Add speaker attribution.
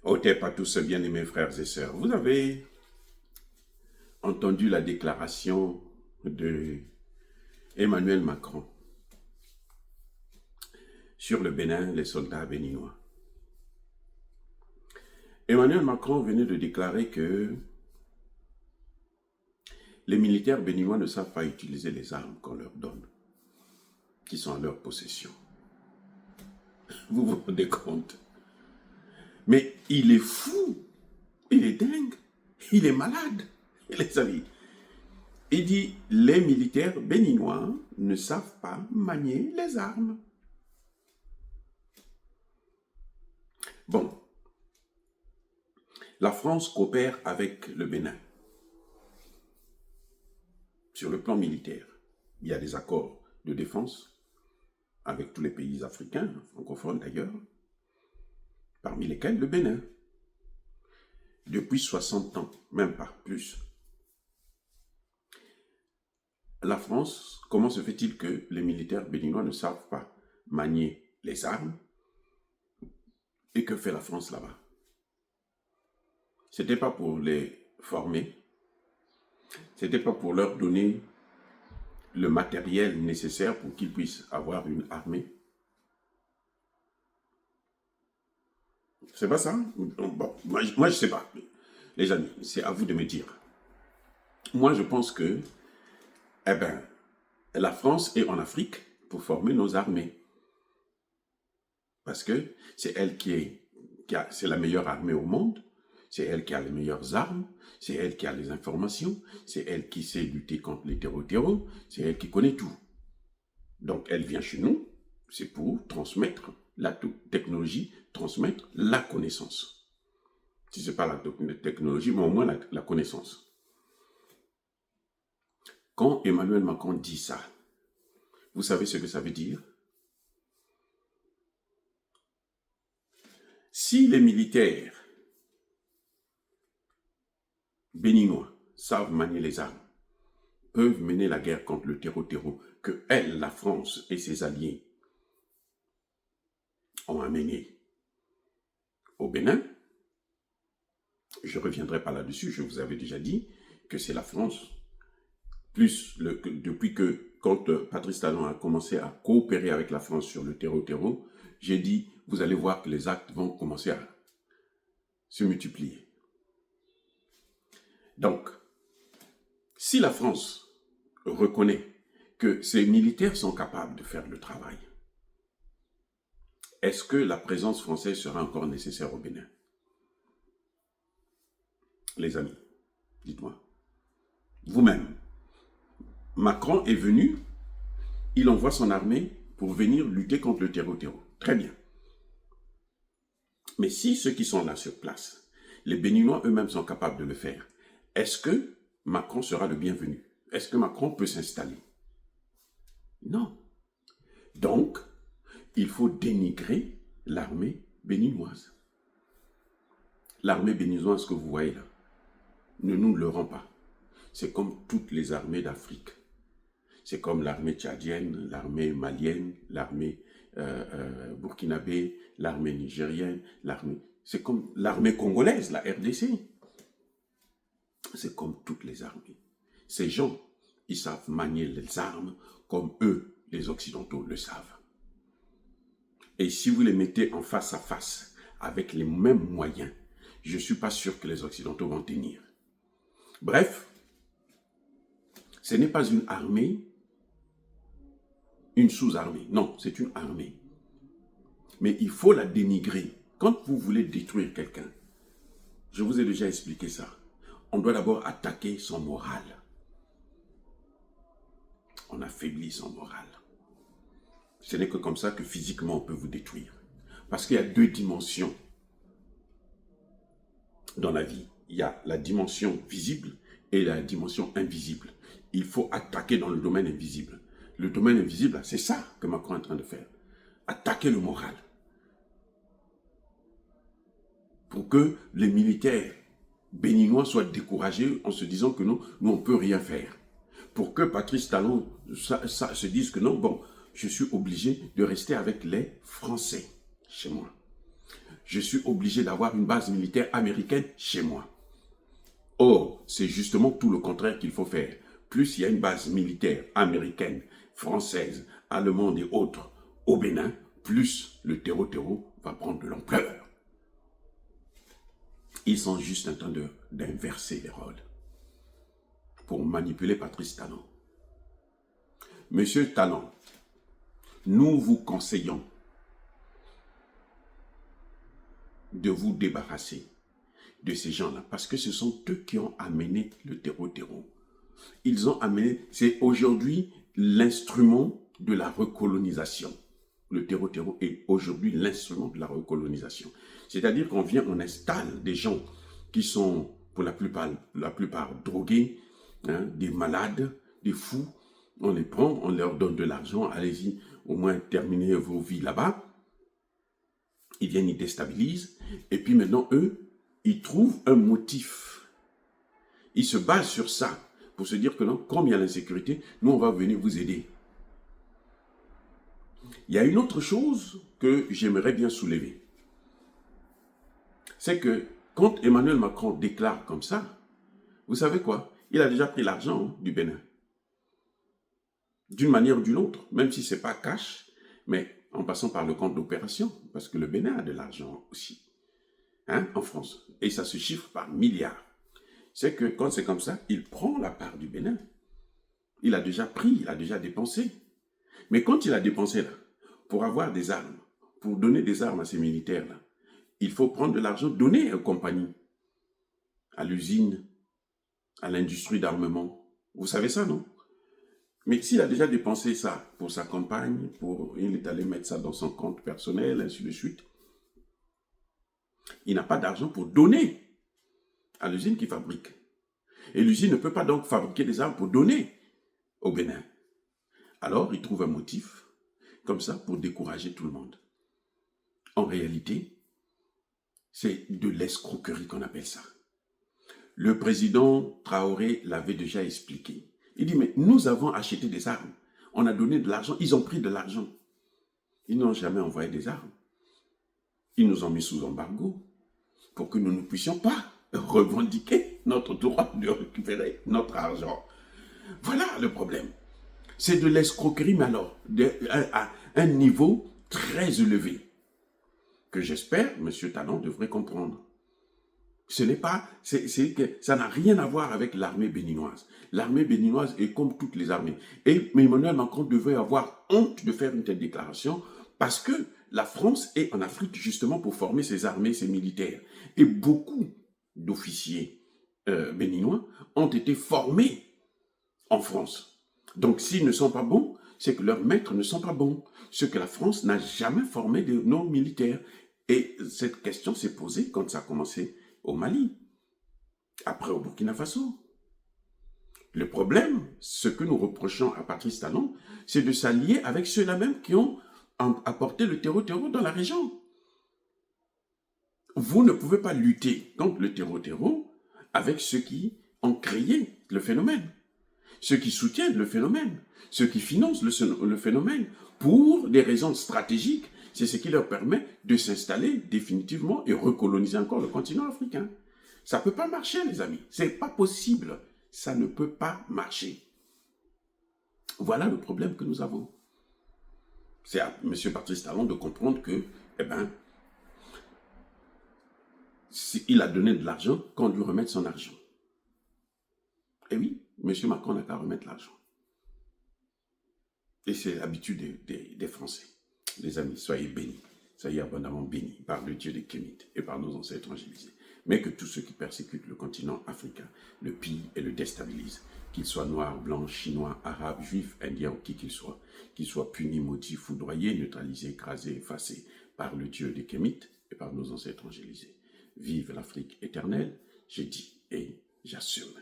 Speaker 1: Otep à tous, bien-aimés frères et sœurs. Vous avez entendu la déclaration de Emmanuel Macron sur le Bénin, les soldats béninois. Emmanuel Macron venait de déclarer que les militaires béninois ne savent pas utiliser les armes qu'on leur donne, qui sont en leur possession. Vous vous rendez compte? Mais il est fou, il est dingue, il est malade, les amis. Il dit, les militaires béninois ne savent pas manier les armes. Bon, la France coopère avec le Bénin sur le plan militaire. Il y a des accords de défense avec tous les pays africains, francophones d'ailleurs, parmi lesquels le Bénin. Depuis 60 ans, même pas plus. La France, comment se fait-il que les militaires béninois ne savent pas manier les armes? Et que fait la France là-bas? Ce n'était pas pour les former, ce n'était pas pour leur donner le matériel nécessaire pour qu'ils puissent avoir une armée. C'est pas ça? Bon, moi je ne sais pas. Les amis, c'est à vous de me dire. Moi, je pense que, la France est en Afrique pour former nos armées. Parce que c'est elle c'est la meilleure armée au monde, c'est elle qui a les meilleures armes, c'est elle qui a les informations, c'est elle qui sait lutter contre les terroristes, c'est elle qui connaît tout. Donc elle vient chez nous, c'est pour transmettre la technologie, transmettre la connaissance. Si ce n'est pas la technologie, mais au moins la connaissance. Quand Emmanuel Macron dit ça, vous savez ce que ça veut dire? Si les militaires béninois savent manier les armes, peuvent mener la guerre contre le terreau que elle, la France et ses alliés ont amené au Bénin, je ne reviendrai pas là-dessus, je vous avais déjà dit que c'est la France, depuis que, quand Patrice Talon a commencé à coopérer avec la France sur le terreau, j'ai dit, vous allez voir que les actes vont commencer à se multiplier. Donc, si la France reconnaît que ses militaires sont capables de faire le travail, est-ce que la présence française sera encore nécessaire au Bénin? Les amis, dites-moi. Vous-même, Macron est venu, il envoie son armée pour venir lutter contre le terreau. Très bien. Mais si ceux qui sont là sur place, les Béninois eux-mêmes sont capables de le faire, est-ce que Macron sera le bienvenu? Est-ce que Macron peut s'installer? Non. Donc, il faut dénigrer l'armée béninoise. L'armée béninoise que vous voyez là, ne nous le rend pas. C'est comme toutes les armées d'Afrique. C'est comme l'armée tchadienne, l'armée malienne, l'armée burkinabé, l'armée nigérienne, c'est comme l'armée congolaise, la RDC. C'est comme toutes les armées. Ces gens, ils savent manier les armes comme eux, les Occidentaux, le savent. Et si vous les mettez en face à face, avec les mêmes moyens, je ne suis pas sûr que les Occidentaux vont tenir. Bref, ce n'est pas une armée, une sous-armée. Non, c'est une armée. Mais il faut la dénigrer. Quand vous voulez détruire quelqu'un, je vous ai déjà expliqué ça, on doit d'abord attaquer son moral. On affaiblit son moral. Ce n'est que comme ça que physiquement on peut vous détruire. Parce qu'il y a deux dimensions dans la vie. Il y a la dimension visible et la dimension invisible. Il faut attaquer dans le domaine invisible. Le domaine invisible, c'est ça que Macron est en train de faire. Attaquer le moral. Pour que les militaires béninois soient découragés en se disant que non, nous on ne peut rien faire. Pour que Patrice Talon se dise que non, bon, je suis obligé de rester avec les Français chez moi. je suis obligé d'avoir une base militaire américaine chez moi. Or, c'est justement tout le contraire qu'il faut faire. Plus il y a une base militaire américaine, française, allemande et autres au Bénin, plus le terreau va prendre de l'ampleur. Ils sont juste en train d'inverser les rôles pour manipuler Patrice Talon. Monsieur Talon, nous vous conseillons de vous débarrasser de ces gens-là, parce que ce sont eux qui ont amené le terreau. Ils ont amené, c'est aujourd'hui l'instrument de la recolonisation. Le terreau est aujourd'hui l'instrument de la recolonisation. C'est-à-dire qu'on vient, on installe des gens qui sont pour la plupart drogués, hein, des malades, des fous. On les prend, on leur donne de l'argent, allez-y, au moins terminez vos vies là-bas. Ils viennent, ils déstabilisent. Et puis maintenant, eux, ils trouvent un motif. Ils se basent sur ça pour se dire que non, comme il y a l'insécurité, nous, on va venir vous aider. Il y a une autre chose que j'aimerais bien soulever. C'est que quand Emmanuel Macron déclare comme ça, vous savez quoi? Il a déjà pris l'argent du Bénin. D'une manière ou d'une autre, même si ce n'est pas cash, mais en passant par le compte d'opération, parce que le Bénin a de l'argent aussi, hein, en France. Et ça se chiffre par milliards. C'est que quand c'est comme ça, il prend la part du Bénin. Il a déjà pris, il a déjà dépensé. Mais quand il a dépensé là, pour avoir des armes, pour donner des armes à ces militaires-là, il faut prendre de l'argent, donner aux compagnies, à l'usine, à l'industrie d'armement. Vous savez ça, non? Mais s'il a déjà dépensé ça pour sa campagne, il est allé mettre ça dans son compte personnel, ainsi de suite, il n'a pas d'argent pour donner à l'usine qui fabrique. Et l'usine ne peut pas donc fabriquer des armes pour donner au Bénin. Alors, il trouve un motif, comme ça, pour décourager tout le monde. En réalité, c'est de l'escroquerie qu'on appelle ça. Le président Traoré l'avait déjà expliqué. Il dit, mais nous avons acheté des armes. On a donné de l'argent, ils ont pris de l'argent. Ils n'ont jamais envoyé des armes. Ils nous ont mis sous embargo pour que nous ne puissions pas revendiquer notre droit de récupérer notre argent. Voilà le problème. C'est de l'escroquerie, mais alors, à un niveau très élevé, que j'espère, M. Talon devrait comprendre. Ce n'est pas, ça n'a rien à voir avec l'armée béninoise. L'armée béninoise est comme toutes les armées. Et Emmanuel Macron devait avoir honte de faire une telle déclaration parce que la France est en Afrique justement pour former ses armées, ses militaires. Et beaucoup d'officiers béninois ont été formés en France. Donc s'ils ne sont pas bons, c'est que leurs maîtres ne sont pas bons. Ce que la France n'a jamais formé de nos militaires. Et cette question s'est posée quand ça a commencé au Mali, après au Burkina Faso. Le problème, ce que nous reprochons à Patrice Talon, c'est de s'allier avec ceux-là même qui ont apporté le terreau dans la région. Vous ne pouvez pas lutter contre le terreau avec ceux qui ont créé le phénomène, ceux qui soutiennent le phénomène, ceux qui financent le phénomène pour des raisons stratégiques. C'est ce qui leur permet de s'installer définitivement et recoloniser encore le continent africain. Ça ne peut pas marcher, les amis. Ce n'est pas possible. Ça ne peut pas marcher. Voilà le problème que nous avons. C'est à M. Patrice Talon de comprendre que, il a donné de l'argent, qu'on lui remette son argent. Et oui, M. Macron n'a qu'à remettre l'argent. Et c'est l'habitude des Français. Les amis, soyez bénis, soyez abondamment bénis par le Dieu des Kémites et par nos ancêtres évangélisés. Mais que tous ceux qui persécutent le continent africain le pillent et le déstabilisent, qu'ils soient noirs, blancs, chinois, arabes, juifs, indiens ou qui qu'ils soient punis, maudits, foudroyés, neutralisés, écrasés, effacés par le Dieu des Kémites et par nos ancêtres évangélisés. Vive l'Afrique éternelle, j'ai dit et j'assume.